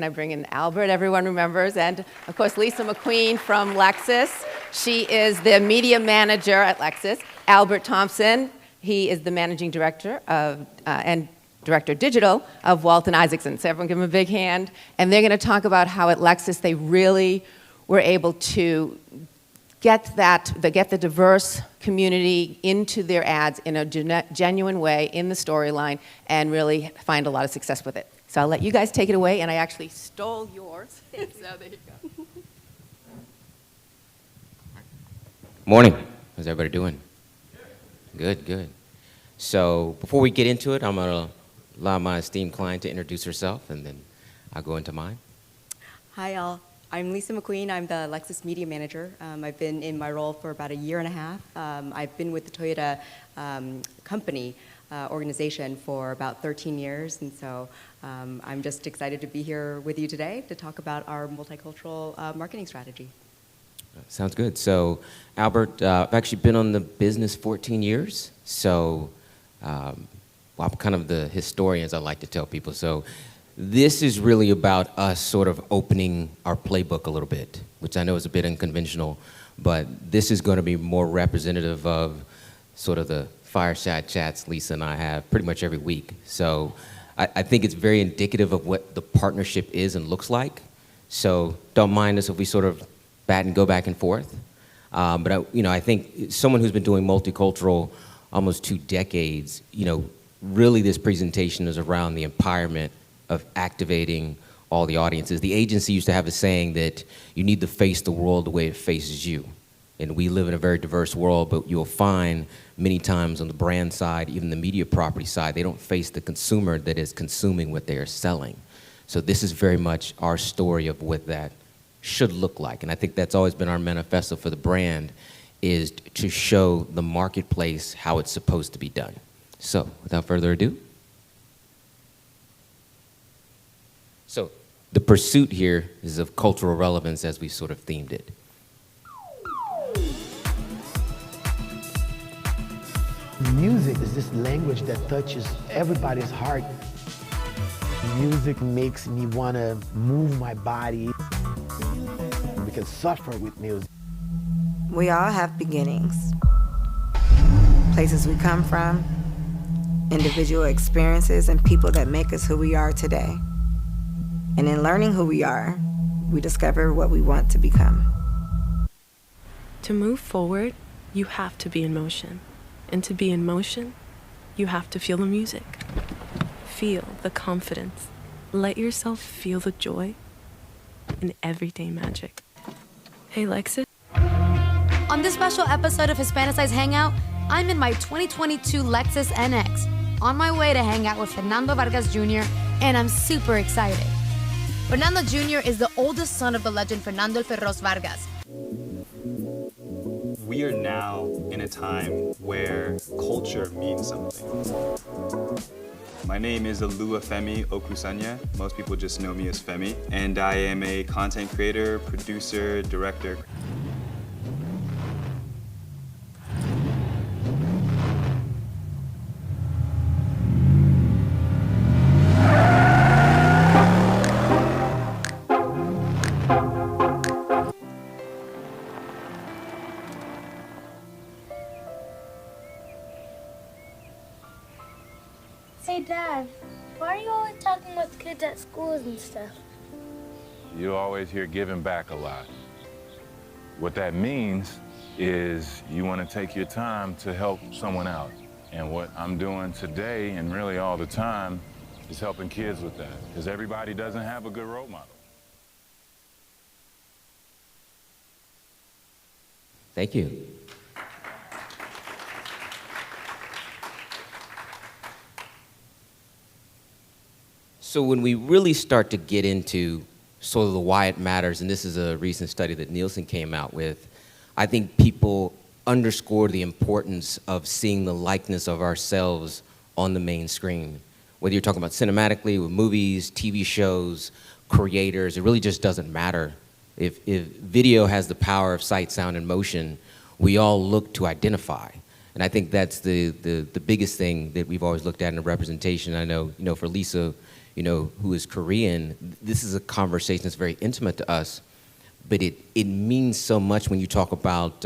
I bring in Albert, everyone remembers, and of course Lisa McQueen from Lexus. She is the media manager at Lexus. Albert Thompson, he is the managing director of, and director digital of Walton Isaacson. So everyone give them a big hand. And they're going to talk about how at Lexus they really were able to get the diverse community into their ads in a genuine way in the storyline and really find a lot of success with it. So I'll let you guys take it away, and I actually stole yours. So there you go. Morning. How's everybody doing? Good, good. So before we get into it, I'm going to allow my esteemed client to introduce herself, and then I'll go into mine. Hi, all. I'm Lisa McQueen. I'm the Lexus media manager. I've been in my role for about a year and a half. I've been with the Toyota company organization for about 13 years, and so I'm just excited to be here with you today to talk about our multicultural marketing strategy. Sounds good. So, Albert, I've actually been on the business 14 years, so well, I'm kind of the historian, as I like to tell people. So this is really about us sort of opening our playbook a little bit, which I know is a bit unconventional, but this is going to be more representative of sort of the fireside chats Lisa and I have pretty much every week. So I think it's very indicative of what the partnership is and looks like. So don't mind us if we sort of bat and go back and forth. But I think someone who's been doing multicultural almost 2 decades, really this presentation is around the empowerment of activating all the audiences. The agency used to have a saying that you need to face the world the way it faces you. And we live in a very diverse world, but you'll find many times on the brand side, even the media property side, they don't face the consumer that is consuming what they are selling. So this is very much our story of what that should look like. And I think that's always been our manifesto for the brand, is to show the marketplace how it's supposed to be done. So without further ado. So the pursuit here is of cultural relevance as we sort of themed it. Music is this language that touches everybody's heart. Music makes me want to move my body. We can suffer with music. We all have beginnings, places we come from, individual experiences, and people that make us who we are today. And in learning who we are, we discover what we want to become. To move forward, you have to be in motion. And to be in motion, you have to feel the music. Feel the confidence. Let yourself feel the joy in everyday magic. Hey, Lexus. On this special episode of Hispanicized Hangout, I'm in my 2022 Lexus NX, on my way to hang out with Fernando Vargas Jr., and I'm super excited. Fernando Jr. is the oldest son of the legend Fernando Ferros Vargas. We are now in a time where culture means something. My name is Oluwafemi Okusanya. Most people just know me as Femi, and I am a content creator, producer, director. Hey, Dad, why are you always talking with kids at schools and stuff? You always hear giving back a lot. What that means is you want to take your time to help someone out. And what I'm doing today, and really all the time, is helping kids with that. Because everybody doesn't have a good role model. Thank you. So when we really start to get into sort of the why it matters, and this is a recent study that Nielsen came out with, I think people underscore the importance of seeing the likeness of ourselves on the main screen. Whether you're talking about cinematically, with movies, TV shows, creators, it really just doesn't matter. If video has the power of sight, sound, and motion, we all look to identify. And I think that's the biggest thing that we've always looked at in a representation. I know, for Lisa, who is Korean, this is a conversation that's very intimate to us, but it means so much when you talk about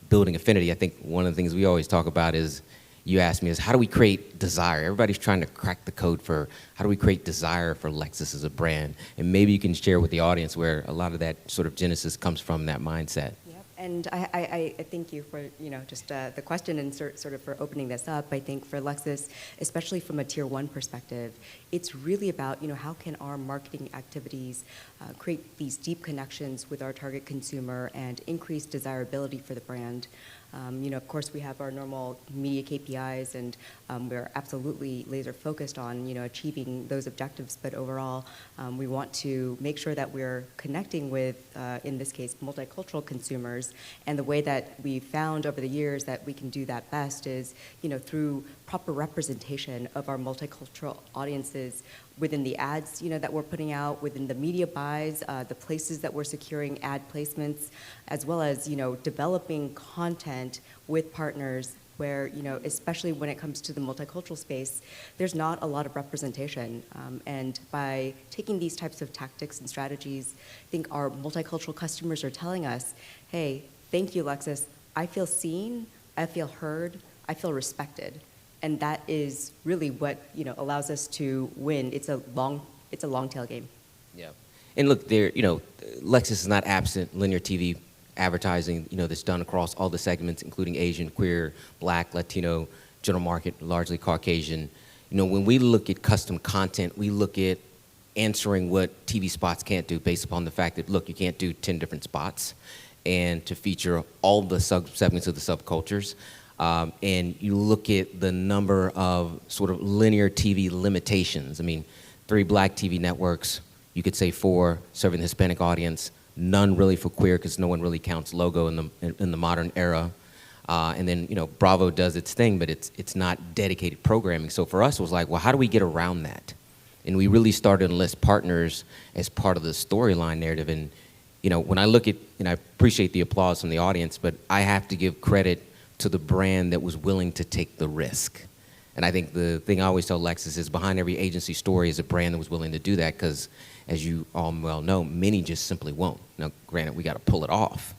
building affinity. I think one of the things we always talk about is, you asked me, is how do we create desire? Everybody's trying to crack the code for how do we create desire for Lexus as a brand? And maybe you can share with the audience where a lot of that sort of genesis comes from, that mindset. And I thank you for just the question and sort of for opening this up. I think for Lexus, especially from a tier 1 perspective, it's really about how can our marketing activities create these deep connections with our target consumer and increase desirability for the brand. Of course, we have our normal media KPIs, and we're absolutely laser focused on achieving those objectives. But overall, we want to make sure that we're connecting with, in this case, multicultural consumers. And the way that we found over the years that we can do that best is, through proper representation of our multicultural audiences within the ads, that we're putting out, within the media buys, the places that we're securing ad placements, as well as, developing content with partners where, especially when it comes to the multicultural space, there's not a lot of representation. And by taking these types of tactics and strategies, I think our multicultural customers are telling us, hey, thank you, Lexus. I feel seen, I feel heard, I feel respected. And that is really what allows us to win. It's a long tail game. Yeah, and look, Lexus is not absent linear TV advertising, that's done across all the segments, including Asian, queer, Black, Latino, general market, largely Caucasian. When we look at custom content, we look at answering what TV spots can't do based upon the fact that, look, you can't do 10 different spots, and to feature all the segments of the subcultures. And you look at the number of sort of linear TV limitations. I mean, 3 Black TV networks, you could say 4 serving the Hispanic audience, none really for queer because no one really counts logo in the modern era. And then, Bravo does its thing, but it's not dedicated programming. So for us, it was like, well, how do we get around that? And we really started to enlist partners as part of the storyline narrative. And, when I look at, and I appreciate the applause from the audience, but I have to give credit to the brand that was willing to take the risk. And I think the thing I always tell Lexus is behind every agency story is a brand that was willing to do that, because as you all well know, many just simply won't. Now, granted, we got to pull it off.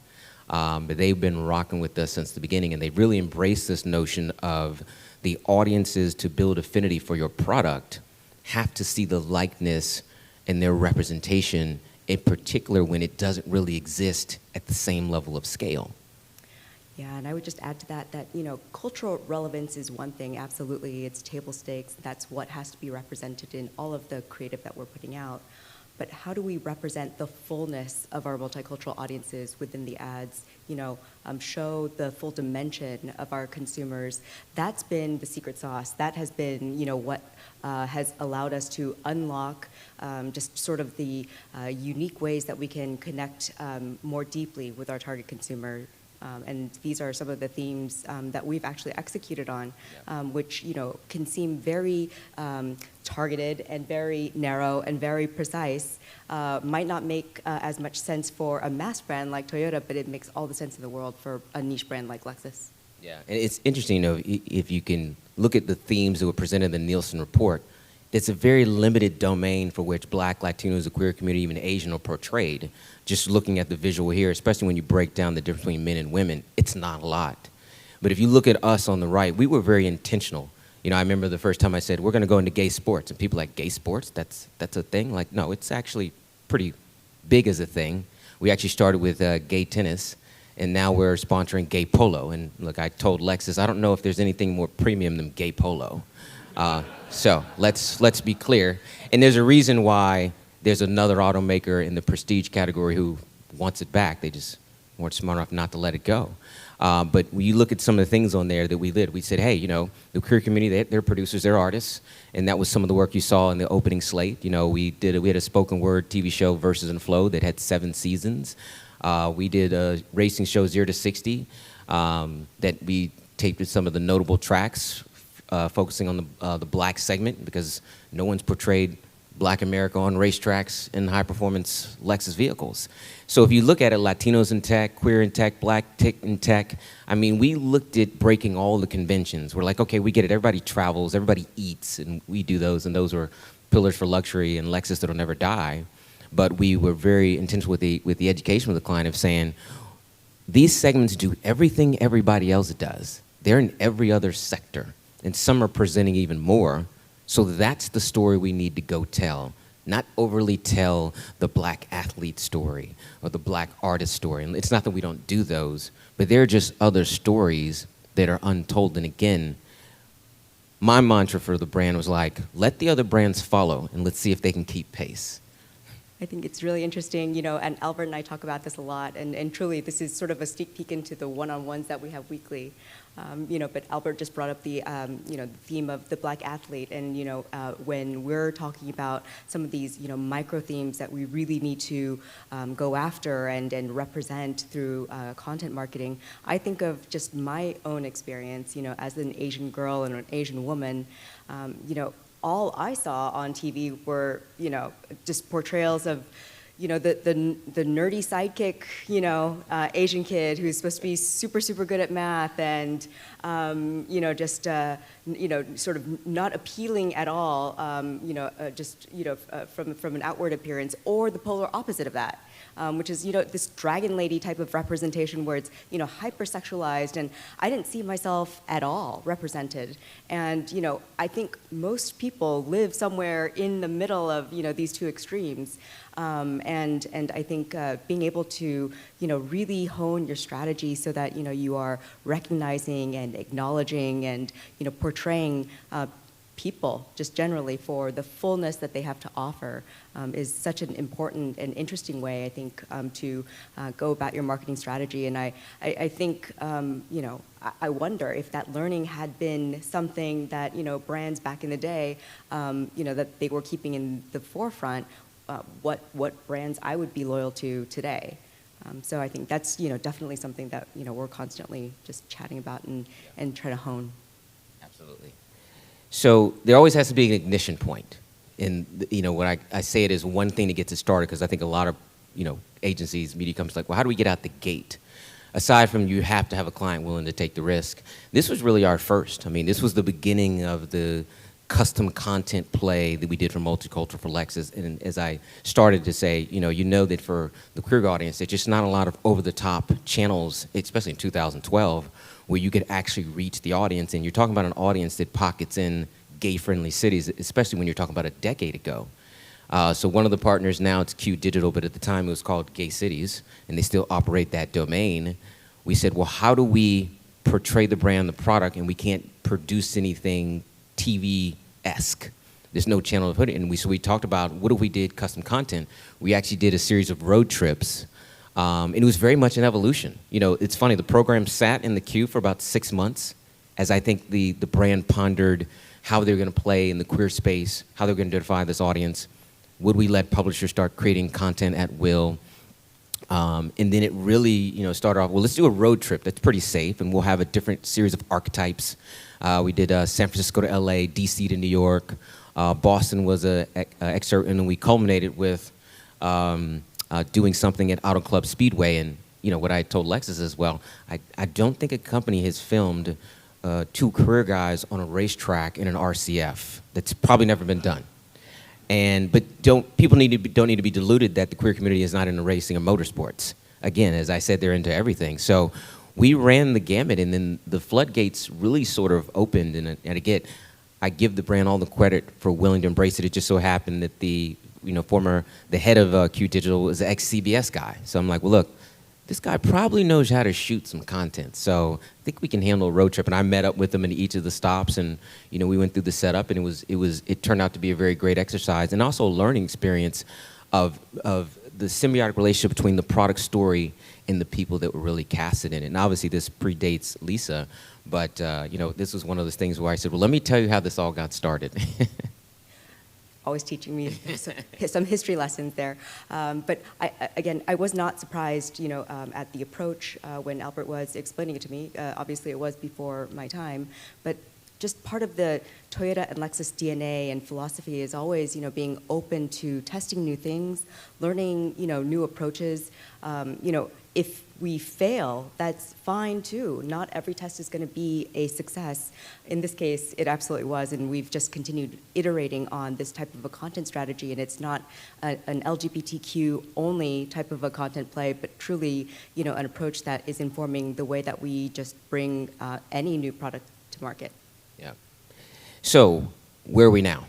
But they've been rocking with us since the beginning, and they've really embraced this notion of the audiences to build affinity for your product have to see the likeness and their representation, in particular when it doesn't really exist at the same level of scale. Yeah, and I would just add to that, cultural relevance is one thing, absolutely. It's table stakes. That's what has to be represented in all of the creative that we're putting out. But how do we represent the fullness of our multicultural audiences within the ads? Show the full dimension of our consumers. That's been the secret sauce. That has been, what has allowed us to unlock just sort of the unique ways that we can connect more deeply with our target consumer. And these are some of the themes that we've actually executed on, which can seem very targeted and very narrow and very precise. Might not make as much sense for a mass brand like Toyota, but it makes all the sense in the world for a niche brand like Lexus. Yeah, and it's interesting, if you can look at the themes that were presented in the Nielsen report, it's a very limited domain for which Black, Latinos, the queer community, even Asian are portrayed. Just looking at the visual here, especially when you break down the difference between men and women, it's not a lot. But if you look at us on the right, we were very intentional. I remember the first time I said, we're going to go into gay sports. And people like, gay sports? That's a thing? Like, no, it's actually pretty big as a thing. We actually started with gay tennis, and now we're sponsoring gay polo. And look, I told Lexus, I don't know if there's anything more premium than gay polo. So let's be clear. And there's a reason why there's another automaker in the prestige category who wants it back. They just weren't smart enough not to let it go. But when you look at some of the things on there that we did, we said, hey, the queer community, they're producers, they're artists. And that was some of the work you saw in the opening slate. We had a spoken word TV show, Versus and Flow, that had 7 seasons. We did a racing show, 0 to 60, that we taped with some of the notable tracks, focusing on the Black segment, because no one's portrayed Black America on racetracks in high-performance Lexus vehicles. So if you look at it, Latinos in tech, queer in tech, Black in tech, we looked at breaking all the conventions. We're like, okay, we get it. Everybody travels, everybody eats, and we do those, and those are Pillars for Luxury and Lexus That'll Never Die, but we were very intentional with the education of the client of saying, these segments do everything everybody else does. They're in every other sector, and some are presenting even more. So that's the story we need to go tell, not overly tell the black athlete story or the black artist story. And it's not that we don't do those, but they're just other stories that are untold. And again, my mantra for the brand was like, let the other brands follow and let's see if they can keep pace. I think it's really interesting, you know, and Albert and I talk about this a lot, and truly this is sort of a sneak peek into the one-on-ones that we have weekly. You know, but Albert just brought up the, you know, the theme of the black athlete, and, you know, when we're talking about some of these, you know, micro themes that we really need to go after and represent through content marketing, I think of just my own experience, you know, as an Asian girl and an Asian woman, you know, all I saw on TV were, you know, just portrayals of, you know, the nerdy sidekick, you know, Asian kid who's supposed to be super, super good at math and, you know, just, you know, sort of not appealing at all, you know, just, you know, from an outward appearance, or the polar opposite of that. Which is, you know, this dragon lady type of representation where it's, you know, hypersexualized, and I didn't see myself at all represented. And, you know, I think most people live somewhere in the middle of, you know, these two extremes. And I think being able to, you know, really hone your strategy so that, you know, you are recognizing and acknowledging and, you know, portraying people just generally for the fullness that they have to offer is such an important and interesting way, I think, to go about your marketing strategy. And I think, you know, I wonder if that learning had been something that, you know, brands back in the day, you know, that they were keeping in the forefront, what brands I would be loyal to today. So I think that's, you know, definitely something that, you know, we're constantly just chatting about and trying to hone. Absolutely. So there always has to be an ignition point. And, you know, when I say it is one thing to get it started, because I think a lot of, you know, agencies, media companies like, well, how do we get out the gate? Aside from you have to have a client willing to take the risk. This was really our first. I mean, this was the beginning of the custom content play that we did for Multicultural for Lexus. And as I started to say, you know that for the queer audience, there's just not a lot of over-the-top channels, especially in 2012, where you could actually reach the audience. And you're talking about an audience that pockets in gay-friendly cities, especially when you're talking about a decade ago. So one of the partners now, it's Q Digital, but at the time it was called Gay Cities, and they still operate that domain. We said, well, how do we portray the brand, the product, and we can't produce anything TV-esque? There's no channel to put it in. So we talked about, what if we did custom content? We actually did a series of road trips. And it was very much an evolution. You know, it's funny, the program sat in the queue for about 6 months as I think the brand pondered how they were going to play in the queer space, how they were going to identify this audience. Would we let publishers start creating content at will? And then it really, you know, started off, well, let's do a road trip that's pretty safe, and we'll have a different series of archetypes. We did San Francisco to LA, DC to New York. Boston was an excerpt, and then we culminated with doing something at Auto Club Speedway. And, you know, what I told Lexus as well, I don't think a company has filmed 2 queer guys on a racetrack in an RCF. That's probably never been done. But people don't need to be deluded that the queer community is not into racing or motorsports. Again, as I said, they're into everything. So we ran the gamut, and then the floodgates really sort of opened. And again, I give the brand all the credit for willing to embrace it. It just so happened that the head of Q Digital was an ex-CBS guy. So I'm like, well, look, this guy probably knows how to shoot some content. So I think we can handle a road trip. And I met up with him in each of the stops, and, you know, we went through the setup, and it turned out to be a very great exercise, and also a learning experience of the symbiotic relationship between the product story and the people that were really casted in it. And obviously this predates Lisa, but you know, this was one of those things where I said, well, let me tell you how this all got started. Always teaching me some history lessons there. But I was not surprised, you know, at the approach when Albert was explaining it to me. Obviously, it was before my time, but just part of the Toyota and Lexus DNA and philosophy is always, being open to testing new things, learning, new approaches. If we fail, that's fine too. Not every test is going to be a success. In this case, it absolutely was, and we've just continued iterating on this type of a content strategy, and it's not an LGBTQ only type of a content play, but truly, an approach that is informing the way that we just bring any new product to market. Yeah. So, where are we now?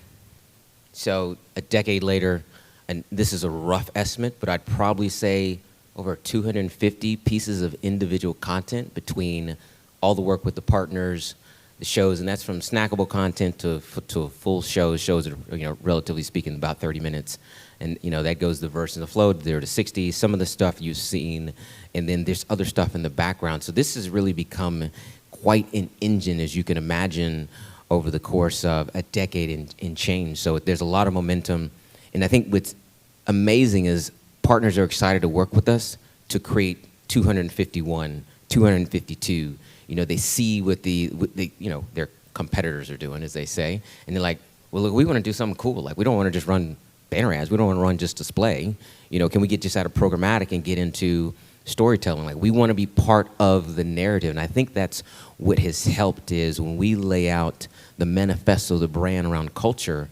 So, a decade later, and this is a rough estimate, but I'd probably say over 250 pieces of individual content between all the work with the partners, the shows, and that's from snackable content to full shows that are, relatively speaking, about 30 minutes. And, that goes the verse and the flow, 0 to 60, some of the stuff you've seen, and then there's other stuff in the background. So this has really become quite an engine, as you can imagine, over the course of a decade and change. So there's a lot of momentum. And I think what's amazing is partners are excited to work with us to create 251, 252. They see what their competitors are doing, as they say, and they're like, well, look, we want to do something cool. Like, we don't want to just run banner ads. We don't want to run just display. Can we get just out of programmatic and get into storytelling? Like, we want to be part of the narrative. And I think that's what has helped is when we lay out the manifesto, the brand around culture,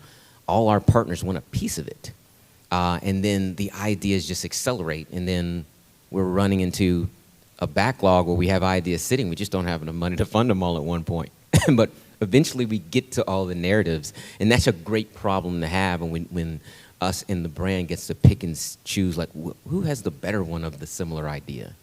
all our partners want a piece of it. And then the ideas just accelerate, and then we're running into a backlog where we have ideas sitting. We just don't have enough money to fund them all at one point. But eventually we get to all the narratives, and that's a great problem to have. And when us in the brand gets to pick and choose, like, who has the better one of the similar idea?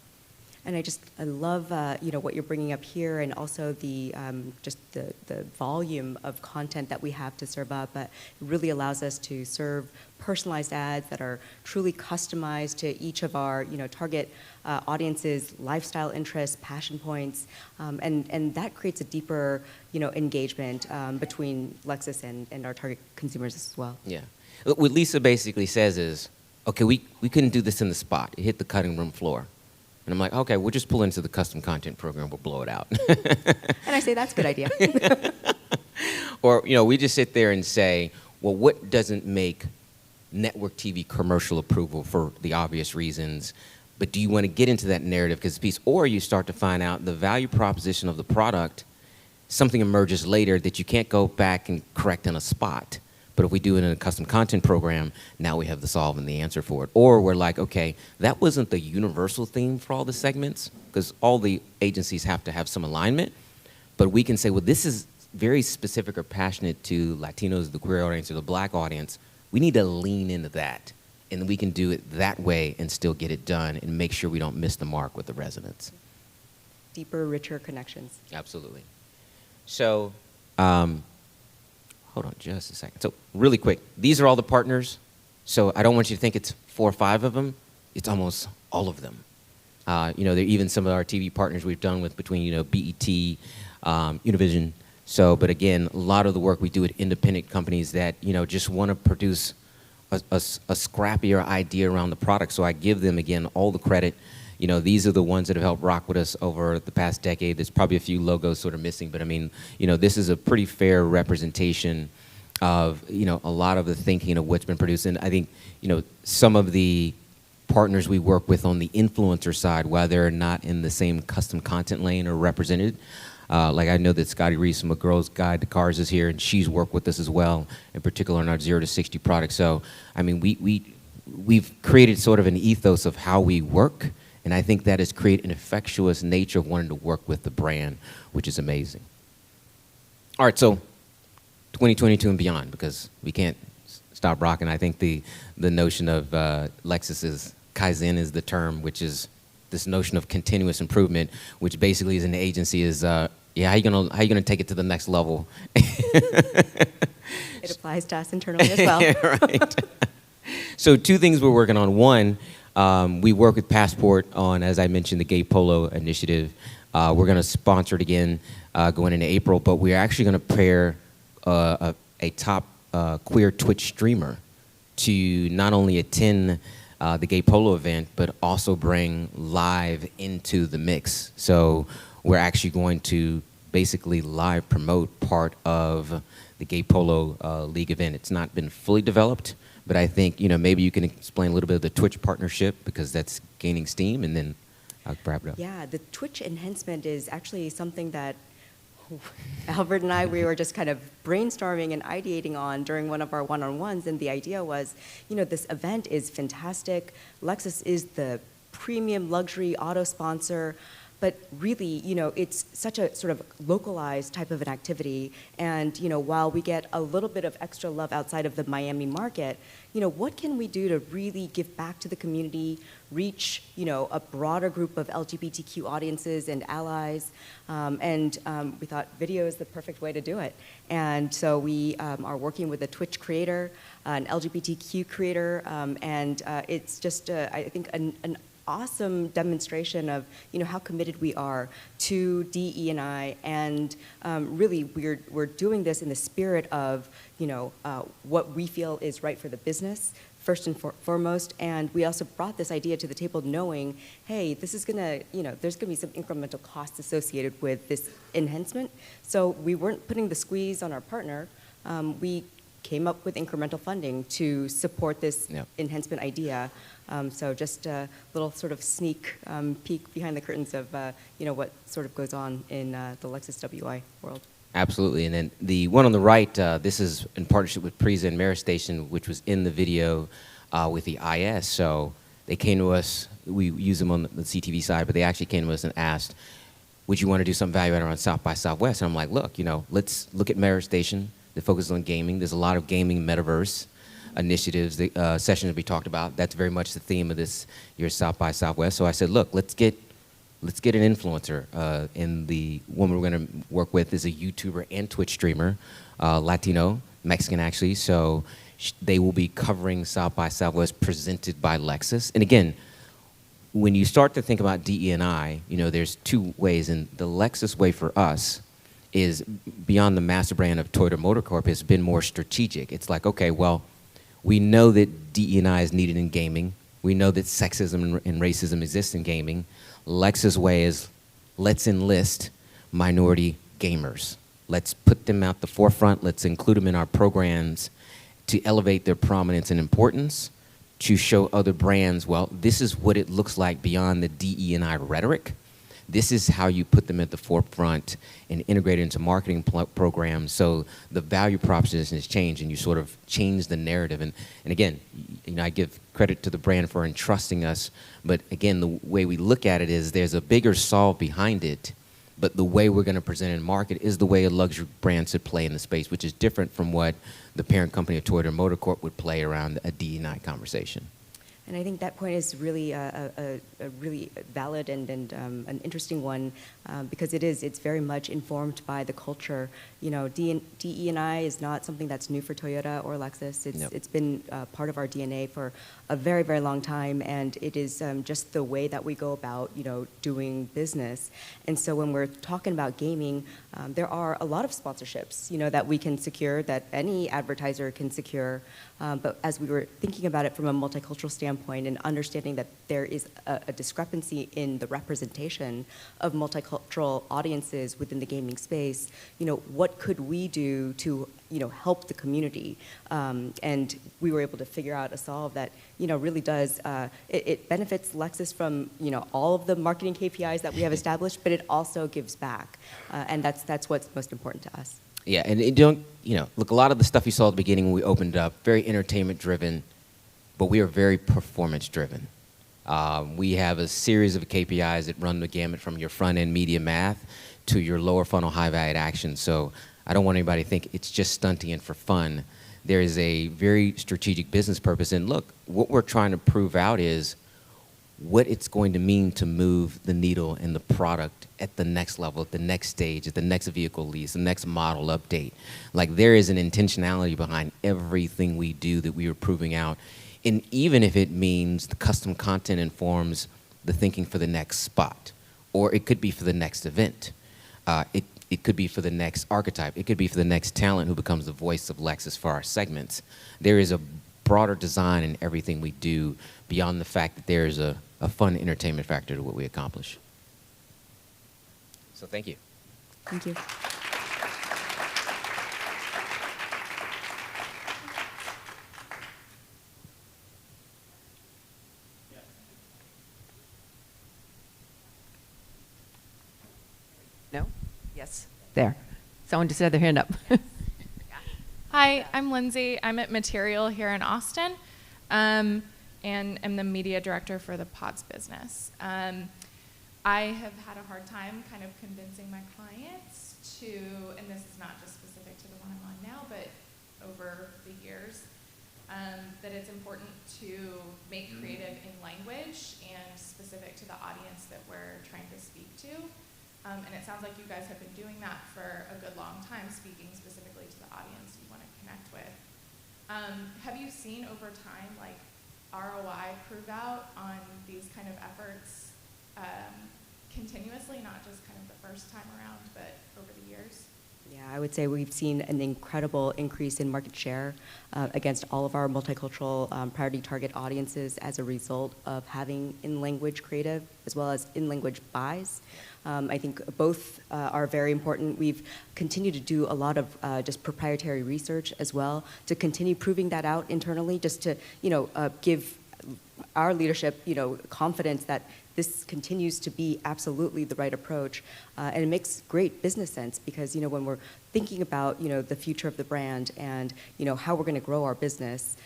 And I love what you're bringing up here, and also the just the volume of content that we have to serve up. It really allows us to serve personalized ads that are truly customized to each of our target audiences, lifestyle interests, passion points, and that creates a deeper engagement between Lexus and our target consumers as well. Yeah, what Lisa basically says is, okay, we couldn't do this in the spot. It hit the cutting room floor. And I'm like, okay, we'll just pull into the custom content program. We'll blow it out. And I say, that's a good idea. Or, we just sit there and say, well, what doesn't make network TV commercial approval for the obvious reasons? But do you want to get into that narrative because piece? Or you start to find out the value proposition of the product, something emerges later that you can't go back and correct in a spot. But if we do it in a custom content program, now we have the solve and the answer for it. Or we're like, okay, that wasn't the universal theme for all the segments, because all the agencies have to have some alignment. But we can say, well, this is very specific or passionate to Latinos, the queer audience, or the Black audience. We need to lean into that. And we can do it that way and still get it done and make sure we don't miss the mark with the resonance. Deeper, richer connections. Absolutely. So, hold on just a second. So really quick, these are all the partners. So I don't want you to think it's 4 or 5 of them. It's almost all of them. They're even some of our TV partners we've done with between, BET, Univision. So, but again, a lot of the work we do with independent companies that, just want to produce a scrappier idea around the product. So I give them, again, all the credit. These are the ones that have helped rock with us over the past decade. There's probably a few logos sort of missing, but I mean, this is a pretty fair representation of, a lot of the thinking of what's been produced. And I think, some of the partners we work with on the influencer side, while they're not in the same custom content lane, are represented. Like I know that Scotty Reese from A Girl's Guide to Cars is here, and she's worked with us as well, in particular on our 0 to 60 product. So, I mean, we've created sort of an ethos of how we work. And I think that has created an infectious nature of wanting to work with the brand, which is amazing. All right, so 2022 and beyond, because we can't stop rocking. I think the notion of Lexus is Kaizen is the term, which is this notion of continuous improvement, which basically is an agency is, how you gonna take it to the next level? It applies to us internally as well. Right. So 2 things we're working on. One, we work with Passport on, as I mentioned, the Gay Polo Initiative. We're going to sponsor it again going into April, but we're actually going to pair a top queer Twitch streamer to not only attend the Gay Polo event, but also bring live into the mix. So we're actually going to basically live promote part of the Gay Polo League event. It's not been fully developed, but I think, maybe you can explain a little bit of the Twitch partnership, because that's gaining steam, and then I'll wrap it up. Yeah, the Twitch enhancement is actually something that Albert and I, we were just kind of brainstorming and ideating on during one of our one-on-ones, and the idea was, this event is fantastic. Lexus is the premium luxury auto sponsor, but really, it's such a sort of localized type of an activity, and, while we get a little bit of extra love outside of the Miami market, what can we do to really give back to the community, reach, a broader group of LGBTQ audiences and allies, and we thought video is the perfect way to do it. And so we are working with a Twitch creator, an LGBTQ creator, and it's just, I think, an awesome demonstration of how committed we are to DE&I, and really we're doing this in the spirit of what we feel is right for the business first and foremost, and we also brought this idea to the table knowing, hey, this is gonna, there's gonna be some incremental costs associated with this enhancement, so we weren't putting the squeeze on our partner. We came up with incremental funding to support this enhancement idea. So just a little sort of sneak peek behind the curtains of what sort of goes on in the Lexus WI world. Absolutely, and then the one on the right, this is in partnership with Prisa and Merit Station, which was in the video with the IS. So they came to us, we use them on the CTV side, but they actually came to us and asked, would you want to do some value add around South by Southwest? And I'm like, look, let's look at Merit Station that focuses on gaming. There's a lot of gaming metaverse initiatives, the sessions we talked about. That's very much the theme of this year's South by Southwest. So I said, look, let's get an influencer. And the woman we're going to work with is a YouTuber and Twitch streamer, Latino, Mexican actually. So they will be covering South by Southwest presented by Lexus. And again, when you start to think about DE&I, there's two ways. And the Lexus way for us is beyond the master brand of Toyota Motor Corp has been more strategic. It's like, okay, well, we know that DE&I is needed in gaming. We know that sexism and racism exists in gaming. Lexus' way is, let's enlist minority gamers. Let's put them at the forefront. Let's include them in our programs to elevate their prominence and importance, to show other brands, well, this is what it looks like beyond the DE&I rhetoric. This is how you put them at the forefront and integrate it into marketing programs, so the value proposition has changed and you sort of change the narrative. And again, I give credit to the brand for entrusting us, but again, the way we look at it is there's a bigger solve behind it, but the way we're going to present it in market is the way a luxury brand should play in the space, which is different from what the parent company of Toyota Motor Corp would play around a DE&I conversation. And I think that point is really a really valid and an interesting one, because it's very much informed by the culture. DE&I is not something that's new for Toyota or Lexus. It's been part of our DNA for a very, very long time, and it is just the way that we go about doing business. And so when we're talking about gaming, there are a lot of sponsorships that we can secure, that any advertiser can secure. But as we were thinking about it from a multicultural standpoint and understanding that there is a discrepancy in the representation of multicultural audiences within the gaming space, what could we do to help the community? And we were able to figure out a solve that really does, it benefits Lexus from all of the marketing KPIs that we have established, but it also gives back. And that's what's most important to us. Yeah, and look, a lot of the stuff you saw at the beginning when we opened up, very entertainment driven, but we are very performance driven. We have a series of KPIs that run the gamut from your front end media math to your lower funnel high valued actions. So I don't want anybody to think it's just stunting and for fun. There is a very strategic business purpose. And look, what we're trying to prove out is what it's going to mean to move the needle and the product at the next level, at the next stage, at the next vehicle lease, the next model update. Like, there is an intentionality behind everything we do that we are proving out. And even if it means the custom content informs the thinking for the next spot, or it could be for the next event. It could be for the next archetype. It could be for the next talent who becomes the voice of Lexus for our segments. There is a broader design in everything we do beyond the fact that there is a fun entertainment factor to what we accomplish. So thank you. Thank you. No? Yes. There. Someone just had their hand up. Hi, I'm Lindsay. I'm at Material here in Austin, and I'm the media director for the Pods business. I have had a hard time kind of convincing my clients to, and this is not just specific to the one I'm on now, but over the years, that it's important to make creative in language and specific to the audience that we're trying to speak to. And it sounds like you guys have been doing that for a good long time, speaking specifically to the audience you want to connect with. Have you seen over time, like, ROI prove out on these kind of efforts continuously, not just kind of the first time around, but over the years? Yeah, I would say we've seen an incredible increase in market share against all of our multicultural priority target audiences as a result of having in-language creative as well as in-language buys. I think both are very important. We've continued to do a lot of just proprietary research as well to continue proving that out internally, just to give our leadership confidence that this continues to be absolutely the right approach, and it makes great business sense because when we're thinking about the future of the brand and how we're going to grow our business,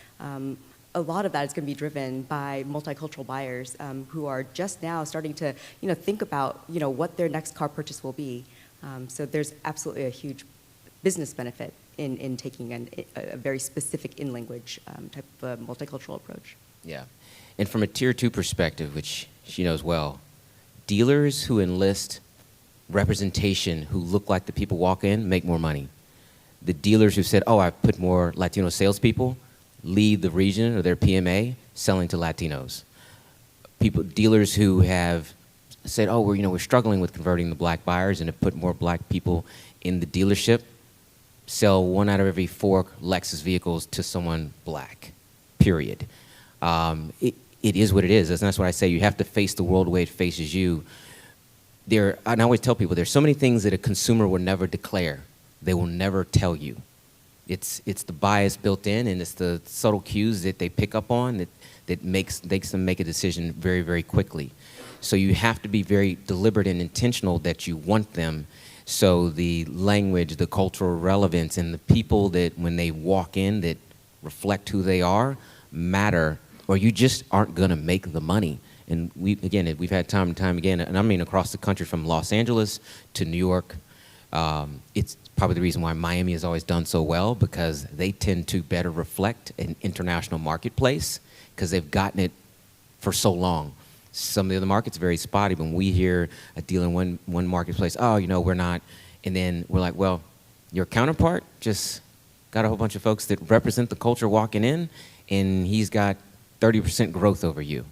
a lot of that is going to be driven by multicultural buyers who are just now starting to think about what their next car purchase will be. So there's absolutely a huge business benefit in taking a very specific in-language type of multicultural approach. Yeah. And from a tier 2 perspective, which she knows well, dealers who enlist representation who look like the people walk in make more money. The dealers who said, oh, I put more Latino salespeople, leave the region or their PMA selling to Latinos. Dealers who have said, oh, we're struggling with converting the black buyers and have put more black people in the dealership, sell 1 out of every 4 Lexus vehicles to someone black, period. It is what it is. And that's why I say you have to face the world the way it faces you. And I always tell people, there's so many things that a consumer will never declare. They will never tell you. It's the bias built in, and it's the subtle cues that they pick up on that makes them make a decision very, very quickly. So you have to be very deliberate and intentional that you want them. So the language, the cultural relevance, and the people that when they walk in that reflect who they are matter, or you just aren't going to make the money. And we've had time and time again, and I mean across the country from Los Angeles to New York. It's probably the reason why Miami has always done so well, because they tend to better reflect an international marketplace because they've gotten it for so long. Some of the other markets are very spotty. When we hear a deal in one marketplace, oh, we're not, and then we're like, well, your counterpart just got a whole bunch of folks that represent the culture walking in, and he's got 30% growth over you.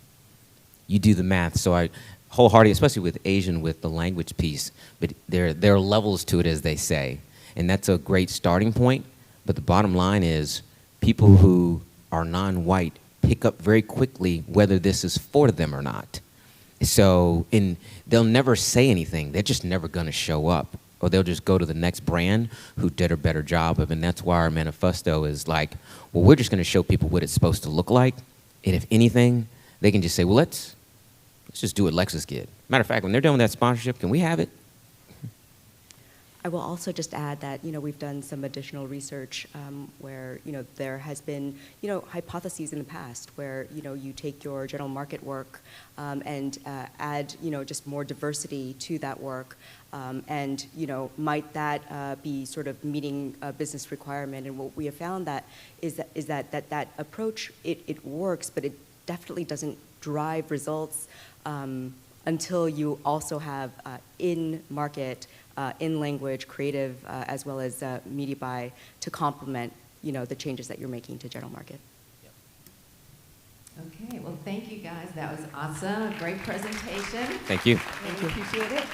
You do the math. So I wholeheartedly, especially with Asian, with the language piece, but there are levels to it, as they say. And that's a great starting point. But the bottom line is people who are non-white pick up very quickly whether this is for them or not. So they'll never say anything. They're just never going to show up. Or they'll just go to the next brand who did a better job of it. And that's why our manifesto is like, well, we're just going to show people what it's supposed to look like. And if anything, they can just say, well, let's just do what Lexus did. Matter of fact, when they're done with that sponsorship, can we have it? I will also just add that we've done some additional research where there has been hypotheses in the past where you take your general market work and add just more diversity to that work, and might that be sort of meeting a business requirement? And what we have found is that approach it works, but it definitely doesn't drive results until you also have in-market, in-language, creative, as well as media buy to complement, the changes that you're making to general market. Okay, well, thank you guys. That was awesome. A great presentation. Thank you. Thank you. Appreciate it.